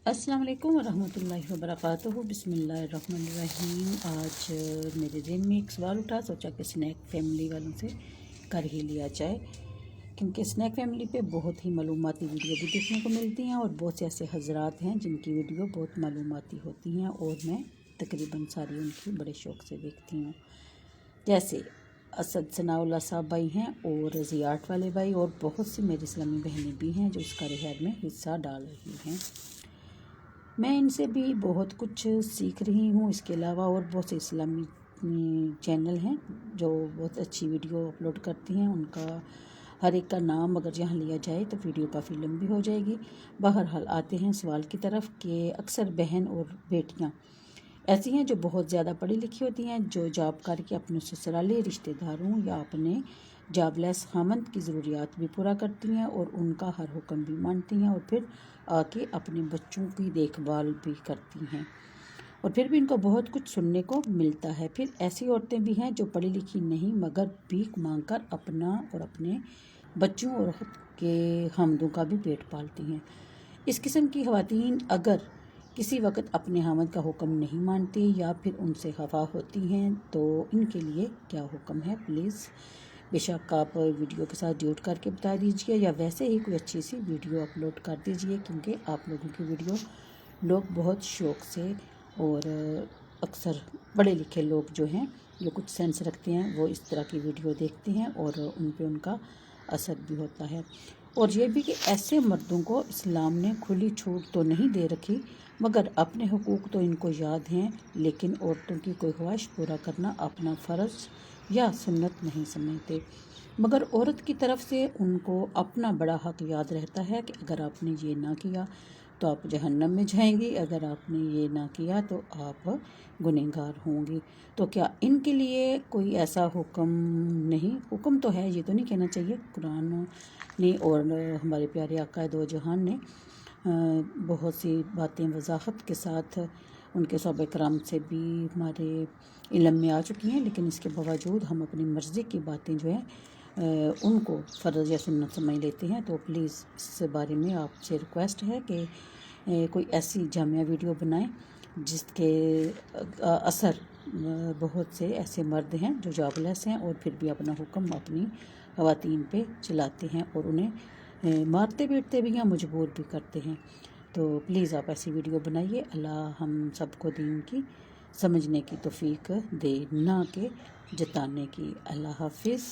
السلام علیکم ورحمۃ اللہ وبرکاتہ۔ بسم اللہ الرحمن الرحیم۔ آج میرے ذہن میں ایک سوال اٹھا، سوچا کہ اسنیک فیملی والوں سے کر ہی لیا جائے، کیونکہ اسنیک فیملی پہ بہت ہی معلوماتی ویڈیو بھی دیکھنے کو ملتی ہیں اور بہت سے ایسے حضرات ہیں جن کی ویڈیو بہت معلوماتی ہوتی ہیں اور میں تقریباً ساری ان کی بڑے شوق سے دیکھتی ہوں، جیسے اسد ثناء اللہ صاحب بھائی ہیں اور ضیاء والے بھائی، اور بہت سی میری اسلامی بہنیں بھی ہیں جو اس کاروبار میں حصہ ڈال رہی ہیں۔ میں ان سے بھی بہت کچھ سیکھ رہی ہوں۔ اس کے علاوہ اور بہت سے اسلامی چینل ہیں جو بہت اچھی ویڈیو اپلوڈ کرتی ہیں، ان کا ہر ایک کا نام اگر یہاں لیا جائے تو ویڈیو کافی لمبی ہو جائے گی۔ بہرحال آتے ہیں سوال کی طرف کہ اکثر بہن اور بیٹیاں ایسی ہیں جو بہت زیادہ پڑھی لکھی ہوتی ہیں، جو جاب کر کے اپنے سسرالی رشتہ داروں یا اپنے جاب لیس خامند کی ضروریات بھی پورا کرتی ہیں اور ان کا ہر حکم بھی مانتی ہیں، اور پھر آ کے اپنے بچوں کی دیکھ بھال بھی کرتی ہیں، اور پھر بھی ان کو بہت کچھ سننے کو ملتا ہے۔ پھر ایسی عورتیں بھی ہیں جو پڑھی لکھی نہیں مگر بھیک مانگ کر اپنا اور اپنے بچوں اور خود کے خامندوں کا بھی پیٹ پالتی ہیں۔ اس قسم کی خواتین اگر کسی وقت اپنے خامند کا حکم نہیں مانتی یا پھر ان سے خفا ہوتی ہیں تو ان کے لیے کیا حکم ہے، پلیز بے شک آپ ویڈیو کے ساتھ جوڑ کر کے بتا دیجئے، یا ویسے ہی کوئی اچھی سی ویڈیو اپلوڈ کر دیجئے، کیونکہ آپ لوگوں کی ویڈیو لوگ بہت شوق سے، اور اکثر پڑھے لکھے لوگ جو ہیں جو کچھ سینس رکھتے ہیں وہ اس طرح کی ویڈیو دیکھتے ہیں اور ان پہ ان کا اثر بھی ہوتا ہے۔ اور یہ بھی کہ ایسے مردوں کو اسلام نے کھلی چھوٹ تو نہیں دے رکھی، مگر اپنے حقوق تو ان کو یاد ہیں، لیکن عورتوں کی کوئی خواہش پورا کرنا اپنا فرض یا سنت نہیں سمجھتے، مگر عورت کی طرف سے ان کو اپنا بڑا حق یاد رہتا ہے کہ اگر آپ نے یہ نہ کیا تو آپ جہنم میں جائیں گی، اگر آپ نے یہ نہ کیا تو آپ گنہگار ہوں گی۔ تو کیا ان کے لیے کوئی ایسا حکم نہیں؟ حکم تو ہے، یہ تو نہیں کہنا چاہیے، قرآن نے اور ہمارے پیارے آقا دو جہان نے بہت سی باتیں وضاحت کے ساتھ ان کے صحابہ کرام سے بھی ہمارے علم میں آ چکی ہیں، لیکن اس کے باوجود ہم اپنی مرضی کی باتیں جو ہیں ان کو فرض یا سنت سمجھ لیتے ہیں۔ تو پلیز اس بارے میں آپ سے ریکویسٹ ہے کہ کوئی ایسی جامعہ ویڈیو بنائیں جس کے اثر بہت سے ایسے مرد ہیں جو جاب لیس ہیں اور پھر بھی اپنا حکم اپنی خواتین پہ چلاتے ہیں اور انہیں مارتے پیٹتے بھی ہیں، مجبور بھی کرتے ہیں۔ تو پلیز آپ ایسی ویڈیو بنائیے، اللہ ہم سب کو دین کی سمجھنے کی توفیق دے، نہ کہ جتانے کی۔ اللہ حافظ۔